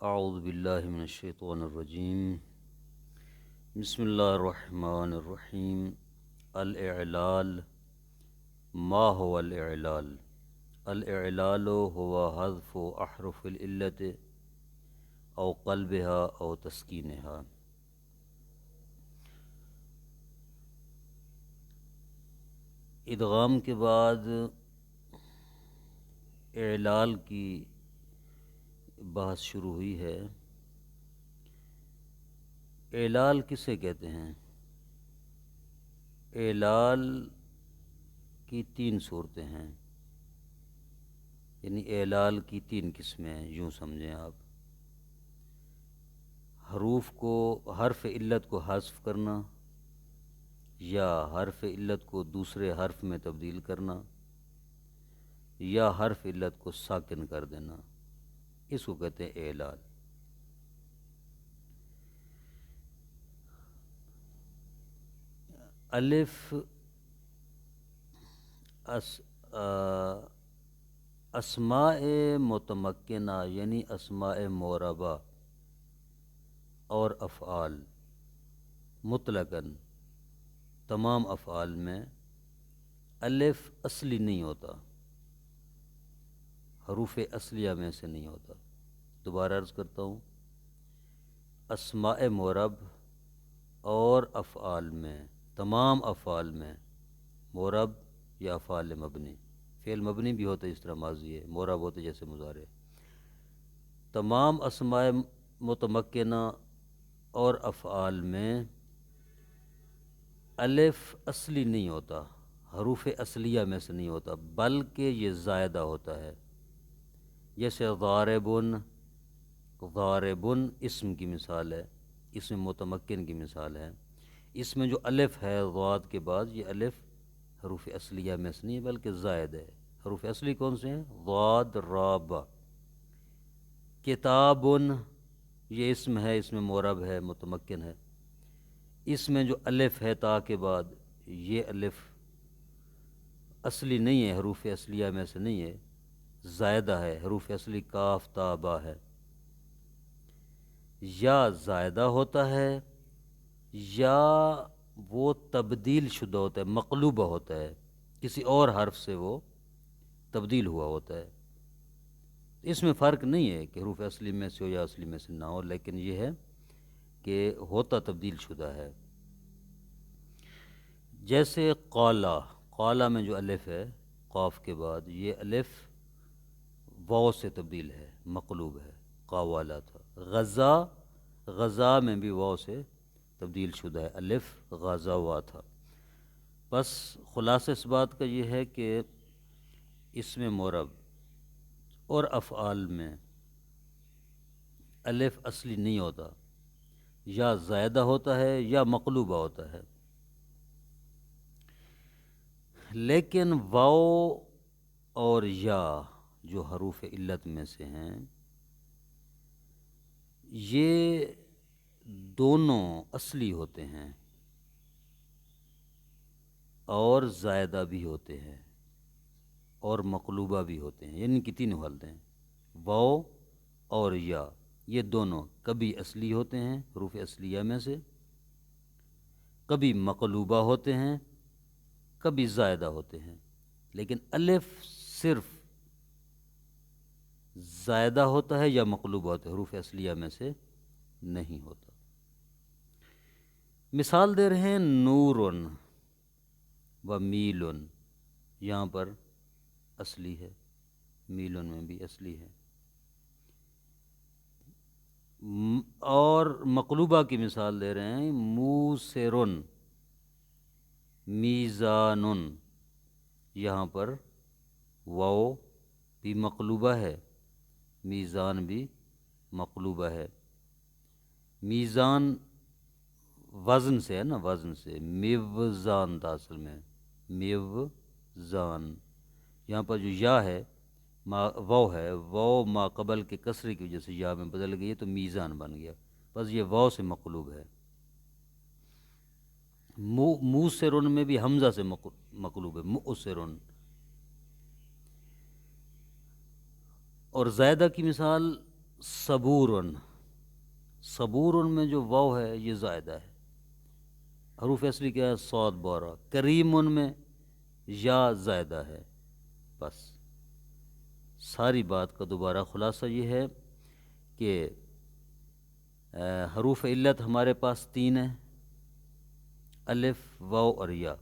اعوذ باللہ من الشیطان الرجیم بسم اللہ الرحمن الرحیم الاعلال ما هو الاعلال الاعلال هو حذف احرف العلت او قلبها او تسکینها۔ ادغام کے بعد اعلال کی بحث شروع ہوئی ہے۔ اعلال کسے کہتے ہیں؟ اعلال کی تین صورتیں ہیں، یعنی اعلال کی تین قسمیں ہیں، یوں سمجھیں آپ۔ حروف کو، حرف علت کو حذف کرنا، یا حرف علت کو دوسرے حرف میں تبدیل کرنا، یا حرف علت کو ساکن کر دینا، اس کو کہتے ہیں اعلال۔ الف اسماء متمکنہ یعنی اسماء معربہ اور افعال مطلقاً تمام افعال میں الف اصلی نہیں ہوتا، حروف اصلیہ میں سے نہیں ہوتا۔ دوبارہ عرض کرتا ہوں، اسماء معرب اور افعال میں، تمام افعال میں، معرب یا افعال مبنی، فعل مبنی بھی ہوتا ہے اس طرح ماضی ہے، معرب ہوتے جیسے مضارع، تمام اسماء متمکنہ اور افعال میں الف اصلی نہیں ہوتا، حروف اصلیہ میں سے نہیں ہوتا، بلکہ یہ زائدہ ہوتا ہے۔ جیسے ضاربن، ضاربن اسم کی مثال ہے، اسم متمکن کی مثال ہے۔ اس میں جو الف ہے ضاد کے بعد، یہ الف حروف اصلیہ میں سے نہیں بلکہ زائد ہے۔ حروف اصلی کون سے ہیں؟ ضاد، را، با۔ کتابن یہ اسم ہے، اس میں معرب ہے، متمکن ہے۔ اس میں جو الف ہے تا کے بعد، یہ الف اصلی نہیں ہے، حروف اصلیہ میں سے نہیں ہے، زائدہ ہے، حروف اصلی کاف تا با ہے۔ یا زائدہ ہوتا ہے یا وہ تبدیل شدہ ہوتا ہے، مقلوبہ ہوتا ہے، کسی اور حرف سے وہ تبدیل ہوا ہوتا ہے۔ اس میں فرق نہیں ہے کہ حروف اصلی میں سے ہو یا اصلی میں سے نہ ہو، لیکن یہ ہے کہ ہوتا تبدیل شدہ ہے۔ جیسے قالا، قالا میں جو الف ہے قاف کے بعد، یہ الف واو سے تبدیل ہے، مقلوب ہے، قاوالا تھا۔ غزا، غزا میں بھی واو سے تبدیل شدہ ہے، الف غازوا تھا۔ بس خلاصہ اس بات کا یہ ہے کہ اس میں معرب اور افعال میں الف اصلی نہیں ہوتا، یا زائدہ ہوتا ہے یا مقلوبہ ہوتا ہے۔ لیکن واو اور یا جو حروف علت میں سے ہیں، یہ دونوں اصلی ہوتے ہیں اور زائدہ بھی ہوتے ہیں اور مقلوبہ بھی ہوتے ہیں، یعنی کہ تینوں حالتیں ہیں۔ واو اور یا یہ دونوں کبھی اصلی ہوتے ہیں حروف اصلیہ میں سے، کبھی مقلوبہ ہوتے ہیں، کبھی زائدہ ہوتے ہیں، لیکن الف صرف زائدہ ہوتا ہے یا مقلوبہ ہوتا ہے، حروف اصلیہ میں سے نہیں ہوتا۔ مثال دے رہے ہیں نورن و میلن، یہاں پر اصلی ہے، میلن میں بھی اصلی ہے۔ اور مقلوبہ کی مثال دے رہے ہیں موسرن، میزانن، یہاں پر واو بھی مقلوبہ ہے، میزان بھی مقلوبہ ہے۔ میزان وزن سے ہے نا، وزن سے، میوزان تھا اصل میں، میوزان۔ یہاں پر جو یا ہے، واو ہے، واو ما قبل کے کسرے کی وجہ سے یا میں بدل گئی ہے تو میزان بن گیا، بس یہ واو سے مقلوب ہے۔ موسرن میں بھی حمزہ سے مقلوب ہے، مؤسرن۔ اور زائدہ کی مثال صبورن، صبورن میں جو واو ہے یہ زائدہ ہے. حروف اصلی کیا ہے؟ صاد بارہ. کریمن میں یا زائدہ ہے. بس ساری بات کا دوبارہ خلاصہ یہ ہے کہ حروف علت ہمارے پاس تین ہیں: الف، واو اور یا.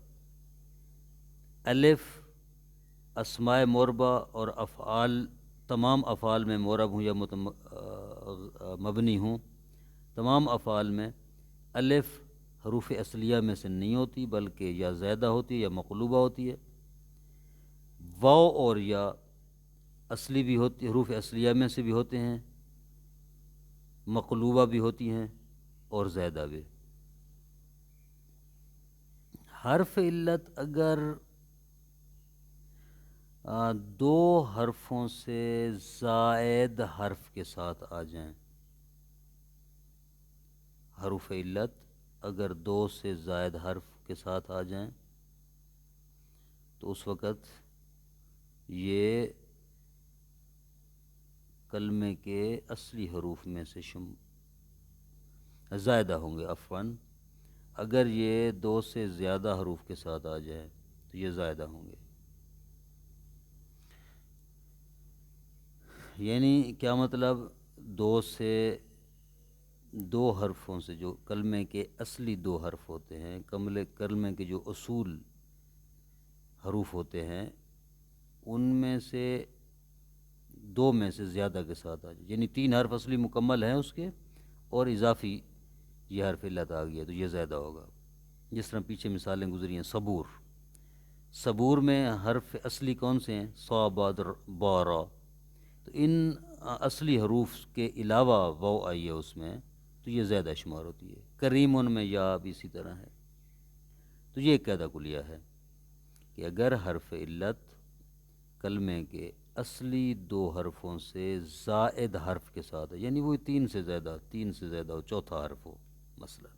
الف اسماء مربع اور افعال، تمام افعال میں معرب ہوں یا مبنی ہوں، تمام افعال میں الف حروف اصلیہ میں سے نہیں ہوتی بلکہ یا زائدہ ہوتی ہے یا مقلوبہ ہوتی ہے. واو اور یا اصلی بھی ہوتی، حروف اصلیہ میں سے بھی ہوتے ہیں، مقلوبہ بھی ہوتی ہیں اور زائدہ بھی. حرف علت اگر دو حرفوں سے زائد حرف کے ساتھ آ جائیں، حروف علت اگر دو سے زائد حرف کے ساتھ آ جائیں تو اس وقت یہ کلمے کے اصلی حروف میں سے زائدہ ہوں گے. عفواً اگر یہ دو سے زیادہ حروف کے ساتھ آ جائیں تو یہ زائدہ ہوں گے. یعنی کیا مطلب؟ دو حرفوں سے، جو کلمے کے اصلی دو حرف ہوتے ہیں، کلمے کے جو اصول حروف ہوتے ہیں، ان میں سے دو میں سے زیادہ کے ساتھ آ جائے، یعنی تین حرف اصلی مکمل ہیں اس کے اور اضافی یہ حرف علت آ گیا تو یہ زیادہ ہوگا. جس طرح پیچھے مثالیں گزری ہیں. صبور، صبور میں حرف اصلی کون سے ہیں؟ صا، باد، با، را. تو ان اصلی حروف کے علاوہ واو آئی ہے اس میں تو یہ زیادہ شمار ہوتی ہے. کریم ان میں یا بھی اسی طرح ہے. تو یہ ایک قاعدہ کلیہ ہے کہ اگر حرف علت کلمے کے اصلی دو حرفوں سے زائد حرف کے ساتھ ہے، یعنی وہ تین سے زیادہ ہو، چوتھا حرف ہو مثلا.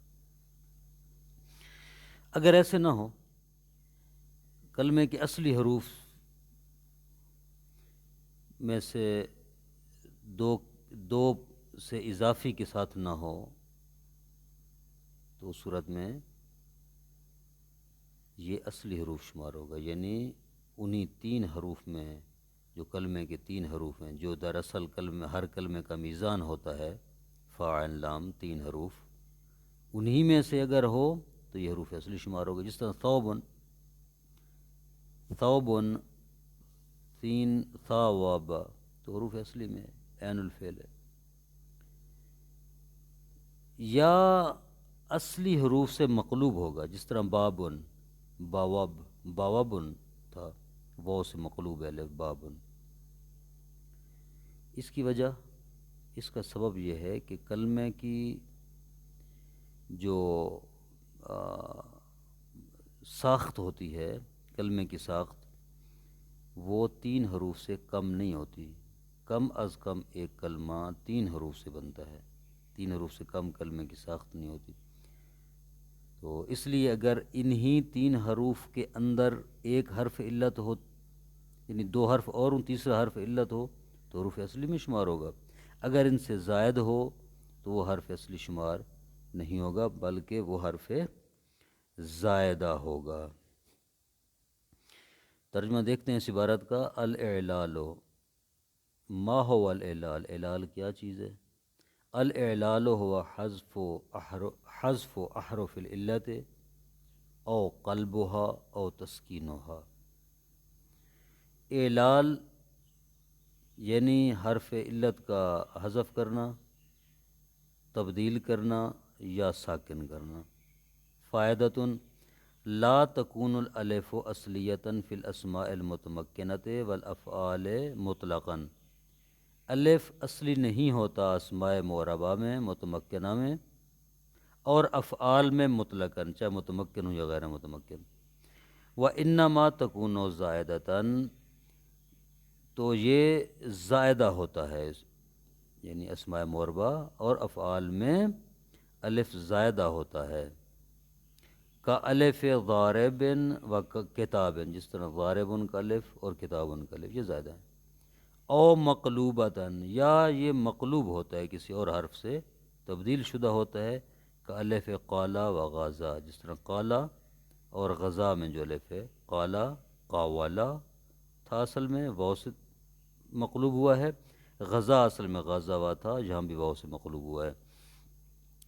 اگر ایسے نہ ہو، کلمے کے اصلی حروف میں سے دو سے اضافی کے ساتھ نہ ہو تو اس صورت میں یہ اصلی حروف شمار ہوگا. یعنی انہی تین حروف میں، جو کلمے کے تین حروف ہیں، جو دراصل ہر کلمے کا میزان ہوتا ہے، فا عین لام، تین حروف، انہی میں سے اگر ہو تو یہ حروف اصلی شمار ہوگا. جس طرح ثوبن، ثوبن تین ثا و با تو حروف اصلی میں عین الفعل ہے. یا اصلی حروف سے مقلوب ہوگا، جس طرح بابن، باوب، باوبن تھا، واو سے مقلوب ہے الف، بابن. اس کی وجہ، اس کا سبب یہ ہے کہ کلمے کی جو ساخت ہوتی ہے، کلمے کی ساخت وہ تین حروف سے کم نہیں ہوتی. کم از کم ایک کلمہ تین حروف سے بنتا ہے، تین حروف سے کم کلمے کی ساخت نہیں ہوتی. تو اس لیے اگر انہی تین حروف کے اندر ایک حرف علت ہو، یعنی دو حرف اور تیسرا حرف علت ہو تو حروف اصلی میں شمار ہوگا. اگر ان سے زائد ہو تو وہ حرف اصلی شمار نہیں ہوگا بلکہ وہ حرف زائدہ ہوگا. ترجمہ دیکھتے ہیں اس عبارت کا. الاعلال، ما هو الاعلال؟ اعلال کیا چیز ہے؟ الاعلال هو حذف احرف العلت او قلبها او تسکینها. اعلال یعنی حرف علت کا حذف کرنا، تبدیل کرنا یا ساکن کرنا. فائدۃ لا تکون الالف اصلیۃ فی الاسماء المتمکنۃ والافعال مطلقا. الف اصلی نہیں ہوتا اسماء معربہ میں، متمکنہ میں، اور افعال میں مطلقاً، چاہے متمکن ہو یا غیر متمکن. وانما تکون زائدۃ، تو یہ زائدہ ہوتا ہے، یعنی اسماء معربہ اور افعال میں الف زائدہ ہوتا ہے. کا الف ضارب و کتاب، جس طرح ضارب کا الف اور کتاب کا الف یہ زائدہ ہے. او مقلوبتاً، یا یہ مقلوب ہوتا ہے کسی اور حرف سے تبدیل شدہ ہوتا ہے، کہ الف قالا و غازہ، جس طرح قالا اور غزا میں جو الف ہے، قالا قاوالا تھا اصل میں، واو سے مقلوب ہوا ہے، غزا اصل میں غازہ تھا، یہاں بھی واو سے مقلوب ہوا ہے،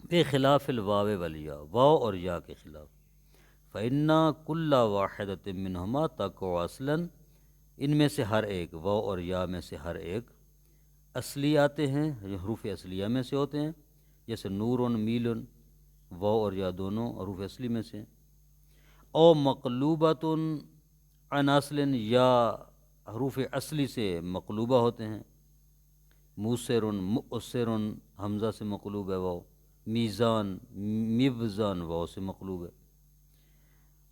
بے خلاف الواو والیا، واو اور یا کے خلاف، فإنا کل واحدۃ منہما تقع اصلاً، ان میں سے ہر ایک، واو اور یا میں سے ہر ایک اصلی آتے ہیں، یہ حروف اصلیہ میں سے ہوتے ہیں، جیسے نور، میل، واو اور یا دونوں حروف اصلی میں سے، او مقلوبۃ عن اصل، یا حروف اصلی سے مقلوبہ ہوتے ہیں، موسر، مؤسر، حمزہ سے مقلوب ہے واو، میزان، میوزان واو سے مقلوب ہے،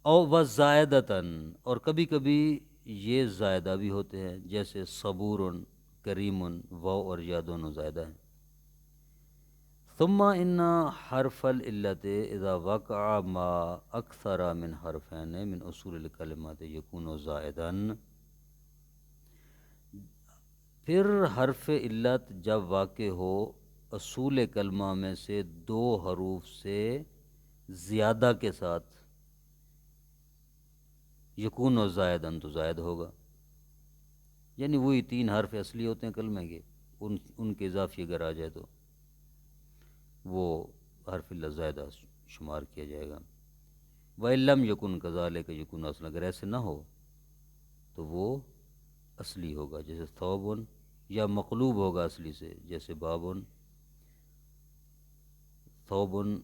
او و زائدتاً، اور کبھی کبھی یہ زائدہ بھی ہوتے ہیں، جیسے صبور، کریم، واو اور یا دونوں زائدہ ہیں، ثم ان حرف العلت اذا وقع ما اکثر من حرفین من اصول الکلمات یکون زائدا، پھر حرف علت جب واقع ہو اصول کلمہ میں سے دو حروف سے زیادہ کے ساتھ، یکون و زائدن تو زائد ہوگا، یعنی وہی تین حرف اصلی ہوتے ہیں کلمہ کے، ان کے اضافی اگر آ جائے تو وہ حرف اللہ زائدہ شمار کیا جائے گا، وَإِلَّمْ يَكُنْ كَذَلِكَ يَكُونُ اصلا، اگر ایسے نہ ہو تو وہ اصلی ہوگا، جیسے ثوبن، یا مقلوب ہوگا اصلی سے، جیسے بابن، ثوبن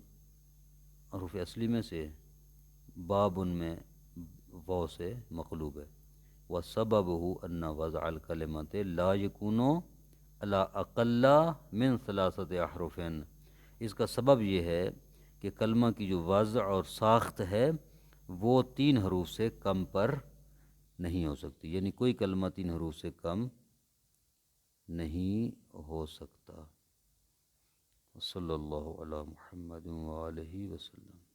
حروف اصلی میں سے، بابن میں واو سے مقلوب ہے، وَسَبَبُهُ أَنَّ وَضْعَ الْكَلِمَةِ لَا يَكُونُ عَلَىٰ أَقَلَّ مِنْ ثَلَاثَةِ أَحْرُفٍ، اس کا سبب یہ ہے کہ کلمہ کی جو وضع اور ساخت ہے وہ تین حروف سے کم پر نہیں ہو سکتی، یعنی کوئی کلمہ تین حروف سے کم نہیں ہو سکتا۔ صلی اللہ علی محمد وآلہ وسلم۔